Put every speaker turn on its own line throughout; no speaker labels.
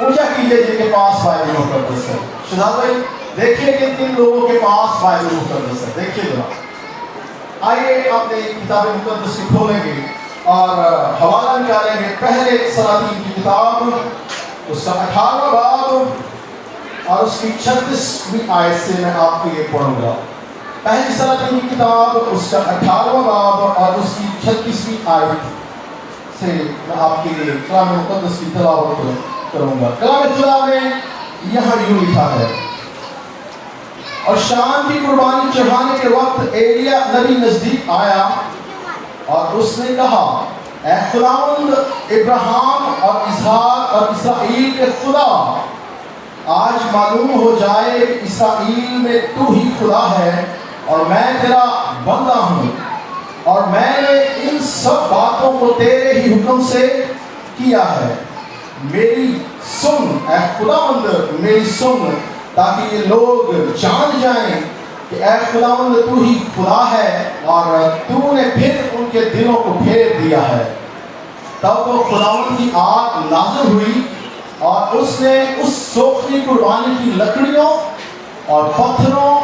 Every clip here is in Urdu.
اونچا کیجیے جن کے پاس بائبل مقدس ہے. شہزاد بھائی دیکھیے کہ کن لوگوں کے پاس بائبل مقدس ہے. دیکھیے ذرا. آئیے اپنے کتاب مقدس کو کھولیں گے اور حوالہ نکالیں گے. پہلے سلاطین کی کتاب اس کا 18واں باب اور اس کی 36ویں آیت سے میں آپ کو یہ پڑھوں گا. پہلی سلاطین کی کتاب اس کا 18واں باب اور اس کی 36ویں آیت سے میں آپ کے لیے کلام مقدس کی تلاوت کروں گا. کلام خدا میں یہاں یوں لکھا ہے: اور شام کی قربانی چڑھانے کے وقت ایلیا نبی نزدیک آیا اور اس نے کہا: اے خداوند ابراہیم اور اسحاق اور اسرائیل کے خدا، آج معلوم ہو جائے کہ اسرائیل میں تو ہی خدا ہے اور میں تیرا بندہ ہوں، اور میں نے ان سب باتوں کو تیرے ہی حکم سے کیا ہے. میری سن اے خداوند، میری سن، تاکہ یہ لوگ جان جائیں کہ اے خداوند تو ہی خدا ہے اور تو نے پھر ان کے دلوں کو پھیر دیا ہے. تب وہ خداوند کی آگ نازل ہوئی اور اس نے اس سوکھتی قربانی کی لکڑیوں اور پتھروں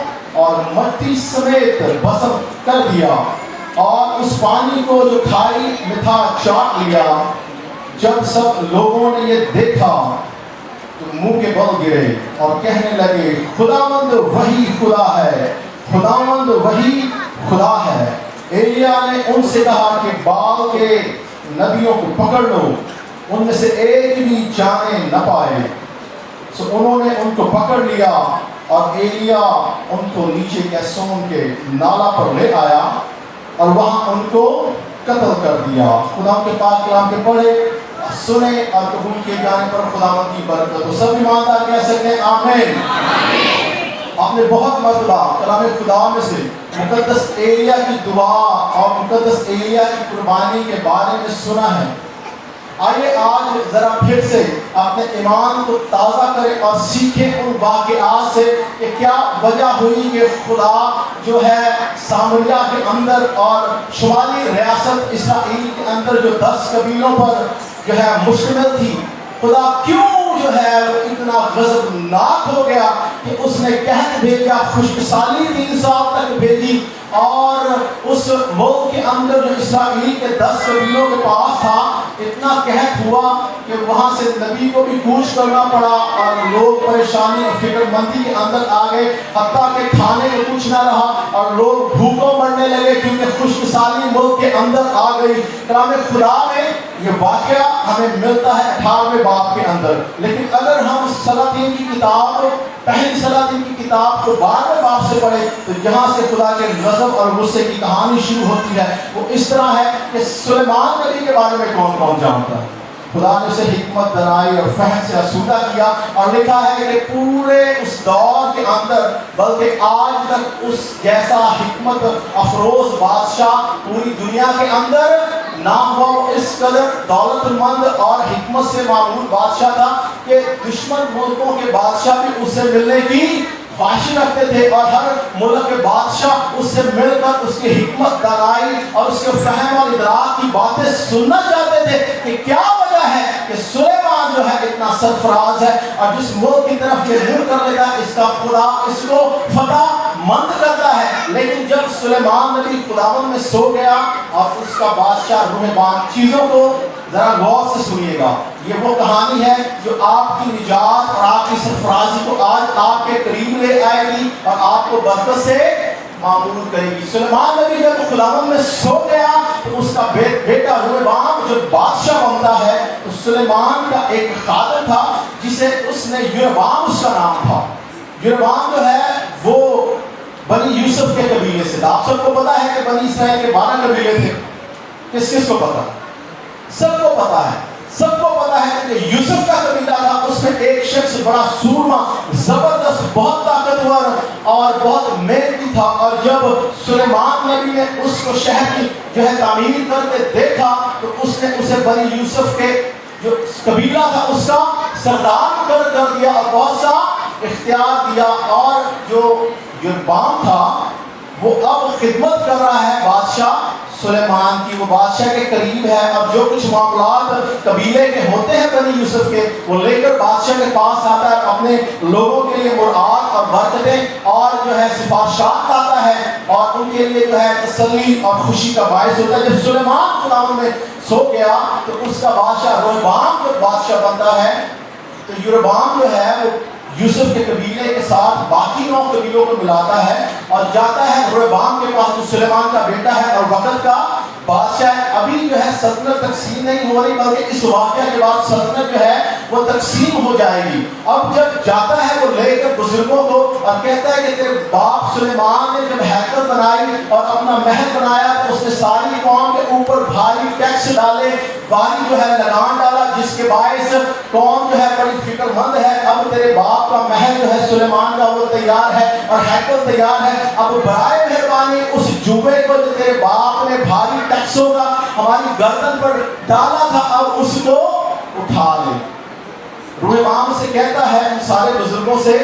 اور مٹی سمیت بسم کر دیا اور اس پانی کو جو کھائی میں تھا چاٹ لیا. جب سب لوگوں نے یہ دیکھا تو منہ کے بل گرے اور کہنے لگے: خداوند وہی خدا ہے، خداوند وہی خدا ہے. ایلیا نے ان سے کہا کہ بال کے نبیوں کو پکڑ لو، ان میں سے ایک بھی جانے نہ پائے. سو انہوں نے ان کو پکڑ لیا اور ایلیا ان کو نیچے کیسون کے نالا پر لے آیا اور وہاں ان کو قتل کر دیا. خدا کے پاک کلام کے پڑھے، سنے اور قبول کیے جانے پر خداوند کی برکت ہو. سب ایماندار کہہ سکتے ہیں آمین. آپ نے بہت مرتبہ کلام خدا میں سے مقدس ایلیا کی دعا اور مقدس ایلیا کی قربانی کے بارے میں سنا ہے. آئیے آج ذرا پھر سے اپنے ایمان کو تازہ کریں اور سیکھیں ان واقعات سے کہ کیا وجہ ہوئی کہ خدا جو ہے سامریہ کے اندر اور شمالی ریاست اسرائیل کے اندر جو 10 قبیلوں پر جو ہے مشتمل تھی، خدا کیوں جو ہے وہ اتنا غضبناک ہو گیا کہ اس نے قحط بھیجا، خشکسالی 3 سال تک بھیجی، اور اس ملک کے اندر جو اسرائیل کے 10 قبیلوں کے پاس تھا اتنا قحط ہوا کہ وہاں سے نبی کو بھی کوچ کرنا پڑا اور لوگ پریشانی اور فکر مندی کے اندر آ گئے، حتیٰ کہ کھانے کو کچھ نہ رہا اور لوگ بھوکوں مرنے لگے کیونکہ خشکسالی ملک کے اندر آ گئی. کلام خدا میں یہ واقعہ ہمیں ملتا ہے 18ویں باب کے اندر. لیکن اگر ہم سلاطین کی کتاب، پہلی سلاطین کی کتاب کو 12ویں باب سے پڑھیں تو یہاں سے خدا کے غضب اور غصے کی کہانی شروع ہوتی ہے. وہ اس طرح ہے کہ سلیمان نبی کے بارے میں کون کون جانتا ہے؟ خدا نے اسے حکمت دانائی اور فہم سے آسودہ کیا اور لکھا ہے کہ پورے اس دور کے اندر بلکہ آج تک اس جیسا حکمت افروز بادشاہ پوری دنیا کے اندر نہ ہوا. وہ اس قدر دولت مند اور حکمت سے معمول بادشاہ تھا کہ دشمن ملکوں کے بادشاہ بھی اس سے ملنے کی خواہش رکھتے تھے اور ہر ملک کے بادشاہ اس سے مل کر اس کی حکمت دانائی اور اس کے فہم اور ادراک کی باتیں سننا چاہتے تھے کہ کیا وجہ ہے کہ سلیمان جو ہے اتنا سرفراز ہے اور جس ملک کی طرف یہ منہ کر لیتا ہے اس کا خدا اس کو فتح مند کرتا ہے. لیکن جب سلیمان نبی خداوند میں سو گیا اور اس کا بادشاہ روح بان، چیزوں کو ذرا غور سے سنیے گا، یہ وہ کہانی ہے جو آپ کی نجات اور آپ کی سرفرازی کو آج آپ کے قریب لے آئے گی اور آپ کو برکت سے معمول کرے گی. سلیمان نبی جب خداوند میں سو گیا تو اس کا بیٹا روبعام جو بادشاہ بنتا ہے تو سلیمان کا ایک خادم تھا جسے اس نے یربعام اس کا نام تھا. یربعام جو ہے وہ بنی یوسف کے قبیلے سے تھا. آپ سب کو پتا ہے کہ بنی اسرائیل کے 12 قبیلے تھے. کس کس کو پتا؟ سب کو پتا ہے. سب کو پتا ہے کہ یوسف کا قبیلہ تھا، اس میں ایک شخص بڑا سورما، زبردست، بہت طاقتور اور بہت محنتی تھا. اور جب سلیمان نبی نے اس کو شہر کی جو ہے تعمیر کر کے دیکھا تو اس نے اسے بنی یوسف کے جو قبیلہ تھا اس کا سردار کر دیا اور بہت سا اختیار دیا. اور جو یربعام تھا وہ اب خدمت کر رہا ہے بادشاہ سلیمان کی، وہ بادشاہ کے قریب ہے، اور جو کچھ معاملات قبیلے کے ہوتے ہیں بنی یوسف کے وہ لے کر بادشاہ کے پاس آتا ہے، اپنے لوگوں کے لیے مراعات اور برکتیں اور جو ہے سفارشات لاتا ہے، اور ان کے لیے جو ہے تسلی اور خوشی کا باعث ہوتا ہے۔ جب سلیمان خداوند میں سو گیا تو اس کا بادشاہ روبعام جب بادشاہ بنتا ہے تو یروبعام جو ہے وہ یوسف کے قبیلے کے ساتھ باقی 9 قبیلوں کو ملاتا ہے اور جاتا ہے روبعام کے پاس جو سلیمان کا بیٹا ہے اور وقت کا بادشاہ ہے۔ ابھی جو ہے سلطنت تقسیم نہیں ہو رہی، بلکہ اس واقعہ کے بعد سلطنت جو ہے وہ تقسیم ہو جائے گی۔ اب جب جاتا ہے وہ لے کر بزرگوں کو اور کہتا ہے کہ تیرے باپ سلیمان نے جب ہیکل بنائی اور اپنا محل بنایا تو اس نے ساری قوم کے اوپر بھاری ٹیکس ڈالے، بھاری جو ہے لگان ڈالا، جس کے باعث قوم جو ہے بڑی فکر مند ہے۔ اب تیرے باپ کا محل جو ہے سلیمان کا وہ تیار ہے اور ہیکل تیار ہے، اب برائے مہربانی اس جوبے کو جو تیرے باپ نے بھاری ٹیکسوں کا ہماری گردن پر ڈالا تھا اب اس کو اٹھا لے۔ روبعام سے کہتا ہے ان سارے بزرگوں سے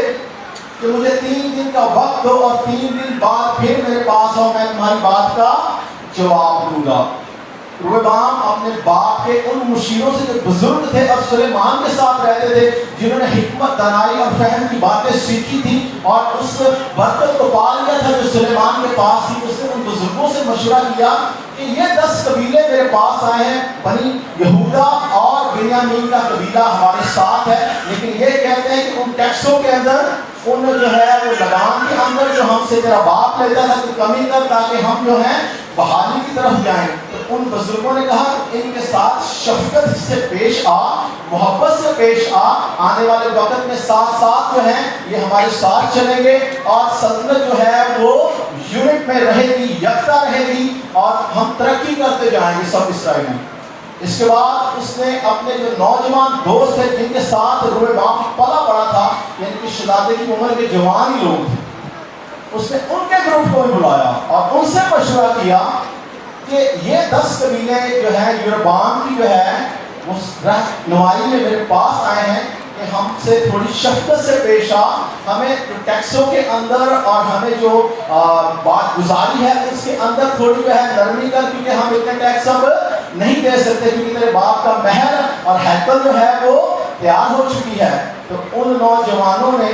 کہ مجھے 3 دن کا وقت دو اور 3 دن بعد پھر میرے پاس آؤ، میں تمہاری بات کا جواب دوں گا۔ روبعام اپنے باپ کے ان مشیروں سے جو بزرگ تھے اور سلیمان کے ساتھ رہتے تھے، جنہوں نے حکمت، دانائی اور فہم کی باتیں سیکھی تھی اور اس برکت کو پا لیا تھا جو سلیمان کے پاس تھی، اس نے ان بزرگوں سے مشورہ کیا کہ یہ 10 قبیلے میرے پاس آئے ہیں، بنی یہودا اور بنیامین کا قبیلہ ہمارے ساتھ ہے، لیکن یہ کہتے ہیں کہ ان ٹیکسوں کے اندر، ان جو ہے وہ لگان کے اندر جو ہم سے تیرا باپ لیتا تھا تو کمی کر، تاکہ ہم جو ہیں بحالی کی طرف جائیں۔ تو ان بزرگوں نے کہا ان کے ساتھ شفقت سے پیش آ، محبت سے پیش آ، آنے والے وقت میں ساتھ ساتھ جو ہیں یہ ہمارے ساتھ چلیں گے اور سلطنت جو ہے وہ یونٹ میں رہے گی، یکتا رہے گی اور ہم ترقی کرتے جائیں گے سب اسرائیل میں۔ اس کے بعد اس نے اپنے جو نوجوان دوست تھے جن کے ساتھ روبعام پلا بڑا تھا، یعنی کہ شہزادے کی عمر کے جوان ہی لوگ تھے، اس نے ان کے گروپ کو بھی بلایا اور ان سے مشورہ کیا کہ یہ 10 قبیلے جو ہیں یروبعام کی جو ہے وہ رہنمائی میں میرے پاس آئے ہیں کہ ہم سے تھوڑی شفقت سے پیش آ، ہمیں ٹیکسوں کے اندر اور ہمیں جو بات گزاری ہے اس کے اندر تھوڑی جو ہے نرمی کر، کیونکہ ہم اتنے ٹیکس اب نہیں دے سکتے کیونکہ تیرے باپ کا محل اور ہیکل جو ہے وہ تیار ہو چکی ہے۔ تو ان نوجوانوں نے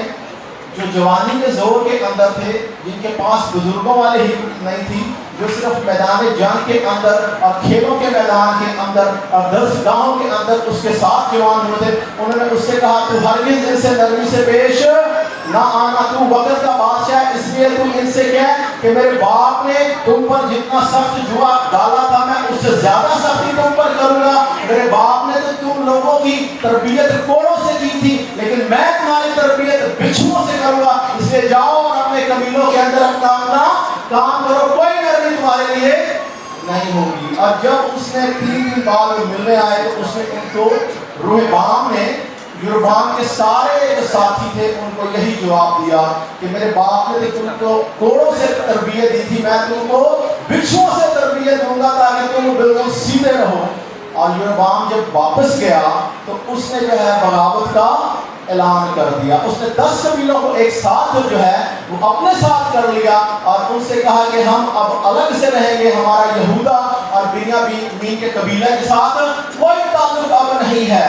جو جوانی کے زور کے اندر تھے، جن کے پاس بزرگوں والی حکمت نہیں تھی، جو صرف میدان جنگ کے اندر اور کھیلوں کے میدان کے اندر اور درس گاہوں کے اندر اس کے ساتھ جوان ہوئے تھے، انہوں نے اس سے کہا تو ہرگز ان سے نرمی سے پیش نہ آنا، تو وقت کا بادشاہ ہے، اس لیے تم ان سے کہہ کہ میرے باپ نے تم پر جتنا سخت جوا ڈالا تھا میں اس سے زیادہ سختی تم پر کروں گا۔ میرے باپ نے تو تم لوگوں کی تربیت کوڑوں سے کی تھی، لیکن میں تمہاری تربیت بچھوؤں سے کروں گا، اس لیے جاؤ اور اپنے قبیلوں کے اندر اپنا کام کرو، کوئی نرمی تمہارے لیے نہیں ہوگی۔ اور جب اس نے 3 دن بعد ملنے آئے تو اس نے ان کو روبعام نے یروبعام کے سارے جو ساتھی تھے ان کو یہی جواب دیا کہ میرے باپ نے تم کو کوڑوں سے تربیت دی تھی، میں تم کو بچھوؤں سے تربیت دوں گا تاکہ تم بالکل سیدھے رہو۔ اور یروبعام جب واپس گیا تو اس نے جو ہے بغاوت کا اعلان کر دیا، اس نے 10 قبیلوں کو ایک ساتھ جو ہے وہ اپنے ساتھ کر لیا اور ان سے کہا کہ ہم اب الگ سے رہیں گے، ہمارا یہودا اور بنیامین کے قبیلے کے ساتھ کوئی تعلق اب نہیں ہے،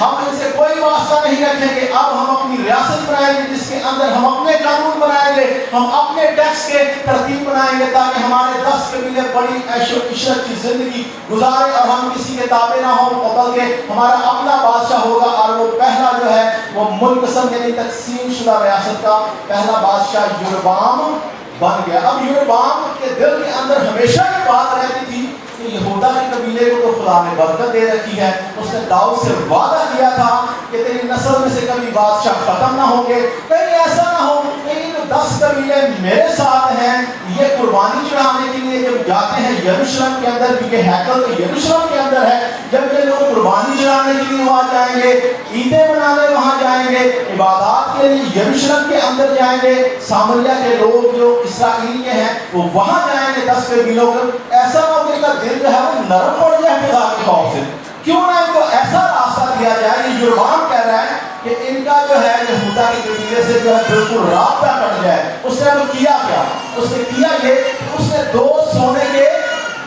ہم ان سے کوئی واسطہ نہیں رکھیں گے، اب ہم اپنی ریاست بنائیں گے جس کے اندر ہم اپنے قانون بنائیں گے، ہم اپنے ٹیکس کے ترتیب بنائیں گے تاکہ ہمارے 10 قبیلے بڑی عیش و عشرت کی زندگی گزارے اور ہم کسی کے تابع نہ ہوں، بلکہ ہمارا اپنا بادشاہ ہوگا۔ اور وہ پہلا جو ہے وہ منقسم یعنی تقسیم شدہ ریاست کا پہلا بادشاہ یروبعام بن گیا۔ اب یروبعام کے دل کے اندر ہمیشہ یہ بات رہتی تھی کہ یہودا کے قبیلے کو تو خدا نے برکت دے رکھی ہے، اس نے داؤد سے وعدہ کیا تھا کہ تیری نسل میں سے کبھی بادشاہ ختم نہ ہوں گے، کہیں ایسا نہ ہو کہ یہ جو 10 قبیلے میرے ساتھ ہیں یہ قربانی چڑھانے کے لیے جب جاتے ہیں یروشلم کے اندر، کیونکہ ہیکل تو یروشلم کے اندر ہے، جب یہ لوگ قربانی چڑھانے کے لیے وہاں جائیں گے، عیدیں منانے وہاں جائیں گے، عبادات کے لیے یروشلم کے اندر جائیں گے، سامریہ کے لوگ جو اسرائیل کے ہیں وہ وہاں جائیں گے 10 قبیلوں کو، ایسا نہ ہو کہ دل جو ہے وہ نرم پڑ جائے خدا کے خوف سے، کیوں نہ ان کو ایسا راستہ دیا جائے۔ یہ یروبعام کہہ رہا ہے کہ ان کا جو ہے یہودا کے قبیلے سے جو ہے بالکل رابطہ کٹ جائے۔ اس نے وہ کیا کیا؟ اس نے کیا یہ، اس نے 2 سونے کے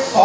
100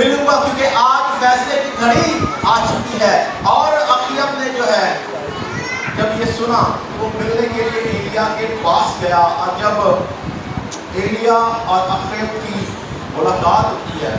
ملوں گا کیونکہ آج فیصلے کی گھڑی آ چکی ہے۔ اور اخیب نے جو ہے جب یہ سنا وہ ملنے کے لیے ایلیا کے پاس گیا، اور جب ایلیا اور اخیب کی ملاقات ہوتی ہے،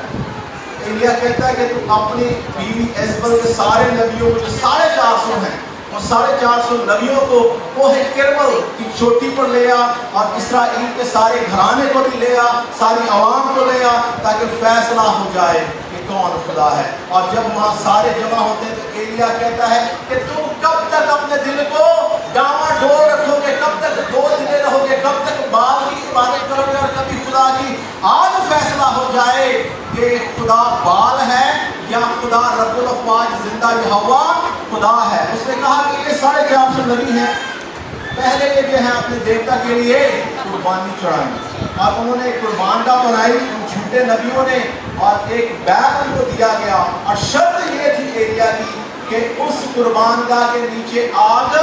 ایلیا کہتا ہے کہ تم اپنی بیوی ایزبل کے سارے نبیوں کو جو 450 ہیں، اور 450 نبیوں کو کوہ کرمل کی چوٹی پر لے آ، اور اسرائیل کے سارے گھرانے کو بھی لے آ، ساری عوام کو لے آ، تاکہ فیصلہ ہو جائے کہ کون خدا ہے۔ اور جب وہاں سارے جمع ہوتے ہیں تو ایلیا کہتا ہے کہ تم کب تک اپنے دل کو ڈاما ڈول رکھو گے، کب تک دو دلے رہو گے، کب تک بال کی عبادت کرو گے اور کبھی خدا کی؟ آج فیصلہ ہو جائے کہ خدا بال ہے یا خدا رب الافواج زندہ یہوہ خدا ہے۔ اس نے کہا کہ یہ 450 نبی ہیں، پہلے یہ جو ہے اپنے دیوتا کے لیے قربانی چڑھائیں، اور انہوں نے قربان گاہ بنائی ان جھوٹے نبیوں نے، اور ایک بیعت ان کو دیا گیا، اور شرط یہ تھی ایلیا کی کہ اس قربان گاہ کے نیچے آگ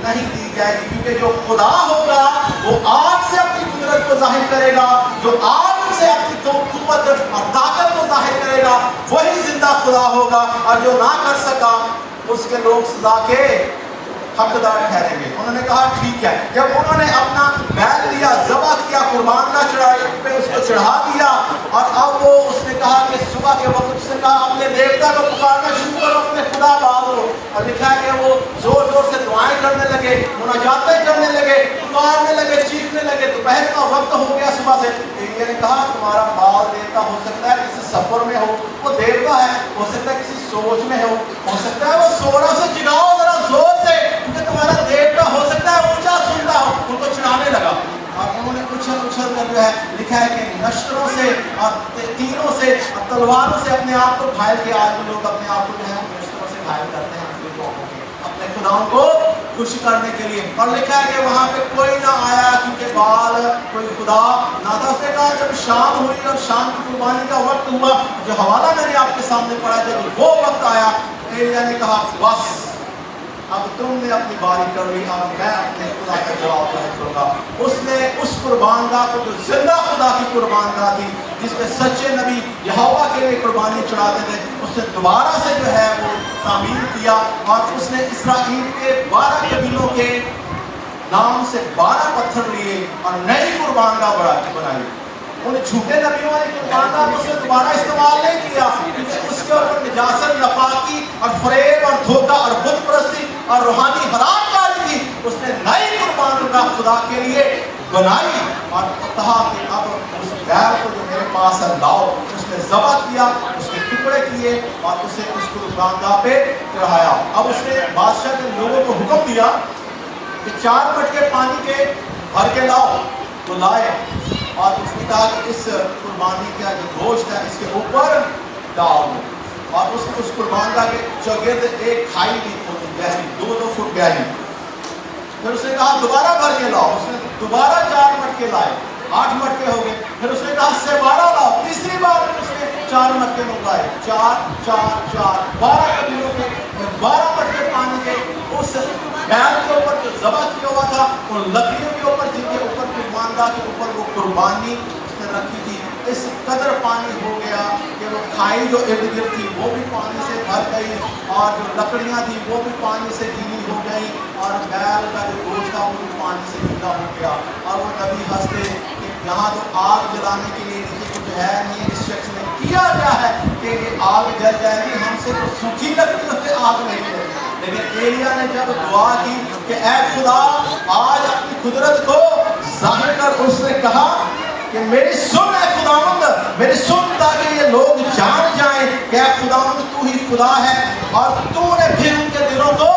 نہیں دی جائے گی، کیونکہ جو خدا ہوگا وہ آگ سے اپنی قدرت کو ظاہر کرے گا، جو آگ سے اپنی قوت اور طاقت کو ظاہر کرے گا وہی زندہ خدا ہوگا، اور جو نہ کر سکا اس کے لوگ سزا کے حقدار ٹھہریں گے۔ انہوں نے کہا ٹھیک ہے۔ جب انہوں نے اپنا بیل لیا، ذبح کیا، قربان نہ چڑھائی پہ اس کو چڑھا دیا، اور اب وہ اس نے کہا کہ صبح کے وقت اس نے کہا اپنے دیوتا کو پکارنا شروع کرو، اپنے خدا بابو، اور لکھا ہے کہ وہ زور زور سے دعائیں کرنے لگے، مناجاتیں کرنے لگے، پکارنے لگے، چیخنے لگے۔ دوپہر کا وقت ہو گیا صبح سے۔ ایلیا نے کہا تمہارا بال دیوتا ہو سکتا ہے کسی سفر میں ہو، وہ دیوتا ہے، ہو سکتا ہے کسی سوچ میں ہو سکتا ہے وہ سونا سے جگاؤ ذرا زور سے، کیونکہ تمہارا دیوتا ہو سکتا ہے اونچا سنتا ہو۔ ان کو چڑھانے لگا، اور انہوں نے اچھل اچھل کر جو ہے لکھا ہے کہ نشتروں سے اور تیروں سے اور تلواروں سے اپنے آپ کو گھائل کیا۔ آج بھی لوگ اپنے آپ کو جو ہے نشتروں سے گھائل کرتے ہیں اپنے خداؤں کو خوش کرنے کے لیے۔ اور لکھا ہے کہ وہاں پہ کوئی نہ آیا کیونکہ بال کوئی خدا نہ تھا۔ اس نے کہا جب شام ہوئی اور شام کی قربانی کا وقت ہوا، جو حوالہ میں نے آپ کے سامنے پڑھا، جب وہ وقت آیا ایلیا نے کہا بس اب تم نے اپنی باری کر لی، اب میں اپنے خدا کا جواب دوں گا۔ اس نے اس قربان گاہ کو جو زندہ خدا کی قربان گاہ تھی، جس میں سچے نبی یہوہ کے لیے قربانی چڑھاتے تھے، اس نے دوبارہ سے جو ہے وہ تعمیر کیا، اور اس نے اسرائیل کے 12 قبیلوں کے نام سے 12 پتھر لیے اور نئی قربان گاہ بنائی۔ ان جھوٹے نبیوں نے قربان گاہ کو دوبارہ استعمال نہیں کیا، کیونکہ اس کے اوپر نجاست، ناپاکی اور فریب اور دھوکہ اور بت پرستی اور روحانی حرام کاری تھی۔ اس نے نئی قربان گاہ خدا کے لیے بنائی، اور کہا کہ اب اس بیل کو جو میرے پاس ہے لاؤ۔ اس نے ذبح کیا، اس کے ٹکڑے کیے، اور اسے اس قربان گاہ پہ چڑھایا۔ اب اس نے بادشاہ کے لوگوں کو حکم دیا کہ 4 مٹکے پانی کے بھر کے لاؤ۔ تو لائے، اور اس نے کہا کہ اس قربانی کا جو گوشت ہے اس کے اوپر ڈال دو، اور اس قربان گاہ کے چوگرد ایک کھائی لی ہوتی گہری 2 فٹ گہری۔ پھر اس نے کہا دوبارہ بھر کے لاؤ۔ اس نے دوبارہ 4 مٹکے لائے، 8 مٹکے ہو گئے۔ پھر اس نے کہا اس سے 12 لاؤ۔ تیسری بار پھر اس نے 4 مٹکے منگائے، 4 4 4 12 قبیلوں کے 12 مٹکے پانی کے اس بیل کے اوپر جو ذبح کیا ہوا تھا، ان لکڑیوں کے اوپر جن کے اوپر قربان گاہ کے اوپر وہ قربانی اس نے رکھی تھی، اس قدر پانی ہو گیا کہ وہ کھائی جو ارد گرد تھی وہ بھی پانی سے بھر گئی، اور جو لکڑیاں تھیں وہ بھی پانی سے گیلی ہو گئی، اور بیل کا جو گوشت تھا وہ بھی پانی سے گیلا ہو گیا۔ اور وہ نبی ہنستے کہ یہاں تو آگ جلانے کے لیے نیچے کچھ ہے نہیں، اس شخص نے کیا کیا ہے کہ یہ آگ جل جائے گی، ہم سے تو سوکھی لکڑیوں سے آگ نہیں جلے۔ لیکن ایلیا نے جب دعا کی کہ اے خدا آج اپنی قدرت کو ظاہر کر، اس نے کہا کہ میری سن اے خداوند، میری سن، تاکہ یہ لوگ جان جائیں کہ اے خداوند تو ہی خدا ہے، اور تو نے پھر ان کے دلوں کو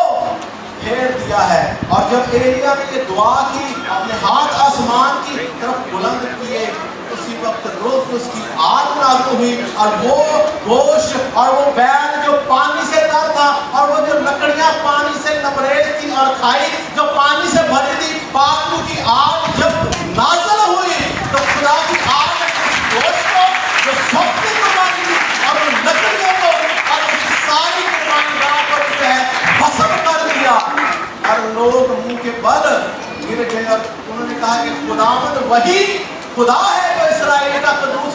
پھیر دیا ہے۔ اور جب ایلیا نے یہ دعا کی، اپنے ہاتھ آسمان کی طرف بلند کیے، اسی وقت روح اس کی آگ نازل ہوئی، اور وہ گوشت اور وہ بیل جو پانی سے تر تھا، اور وہ جو لکڑیاں پانی سے لبریز تھی اور کھائی جو پانی سے بھری تھی، پاک کی آگ جب نازل ہوئی تو خدا کی آگ اس گوشت کو جو سب کی قربانی تھی اور ان لکڑیوں کو اور اس ساری قربانی گاہ کو جو ہے بھسم کر دیا، اور لوگ منہ کے بل گر گئے، اور انہوں نے کہا کہ خداوند وہی خدا ہے جو اسرائیل کا قدوس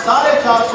450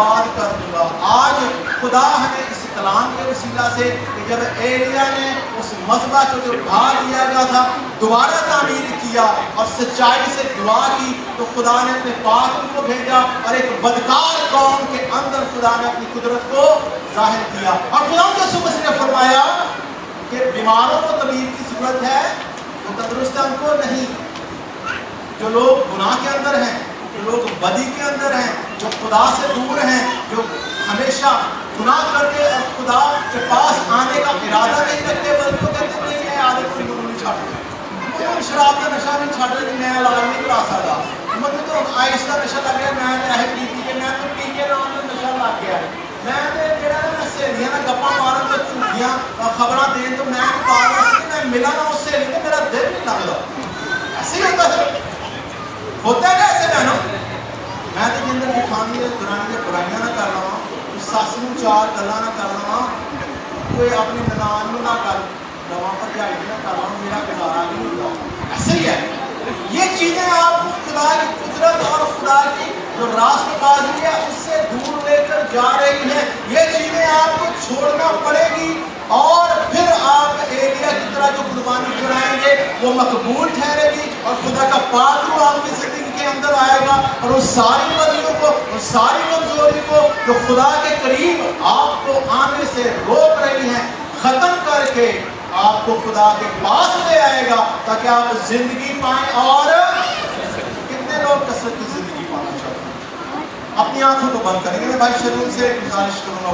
برباد کر دوں گا۔ آج خدا ہمیں اس کلام کے وسیلہ سے کہ جب ایلیا نے اس مذبح کو جو ڈھا دیا گیا تھا دوبارہ تعمیر کیا اور سچائی سے دعا کی، تو خدا نے اپنے پاک کو بھیجا اور ایک بدکار قوم کے اندر خدا نے اپنی قدرت کو ظاہر کیا۔ اور خدا یسوع مسیح نے فرمایا کہ بیماروں کو طبیب کی ضرورت ہے، جو تندرست ہیں ان کو نہیں۔ جو لوگ گناہ کے اندر ہیں، جو لوگ بدی کے اندر ہیں، جو خدا سے دور ہیں، جو ہمیشہ گناہ کرتے اور خدا کے پاس آنے کا ارادہ نہیں رکھتے، بلکہ وہ کہتے ہیں میں عادت کو نہیں چھاڑ مجھے شراب کا نشہ نہیں چھاڑ رہا، میں علاج نہیں کرا سکتا، مجھے تو آہستہ نشہ لگ گیا، میں پیسے پی کے میں تو پی کے نام میں نشہ لگ گیا، میں سہیلیاں گپا مارن تو جھوٹیاں خبراں دین تو میں میں ملا نہ اس سہیلی تو میرا دل نہیں لگتا۔ ایسے ہی ہوتا ہے، ہوتا ہے ایسے بہنوں، میں تو جن دن جٹھانی کے دورانی کے برائیاں نہ کر رہا ہوں، سس نوں چار گلاں نہ کر رہا ہوں، کوئی اپنی ننان نوں نہ کر رہا پر جائی نہ کر رہا ہوں، میرا گزارا نہیں ہوتا۔ ایسے ہی ہے، یہ چیزیں آپ خدا کی قدرت اور خدا کی جو راست بازی ہے اس سے دور لے کر جا رہی ہیں، یہ چیزیں آپ کو چھوڑنا پڑے گی، اور پھر آپ ایلیا کی طرح جو قربانی چڑھائیں گے وہ مقبول ٹھہرے گی، اور خدا کا پاک روح آپ کی زندگی کے اندر آئے گا، اور اس ساری بدیوں کو، اس ساری کمزوری کو جو خدا کے قریب آپ کو آنے سے روک رہی ہیں، ختم کر کے آپ کو خدا کے پاس لے آئے گا، تاکہ آپ زندگی پائیں۔ اور کتنے لوگ کثرت کی زندگی پانا چاہتے ہیں؟ اپنی آنکھوں کو بند کریں گے۔ میں بھائی شروع سے گزارش کروں گا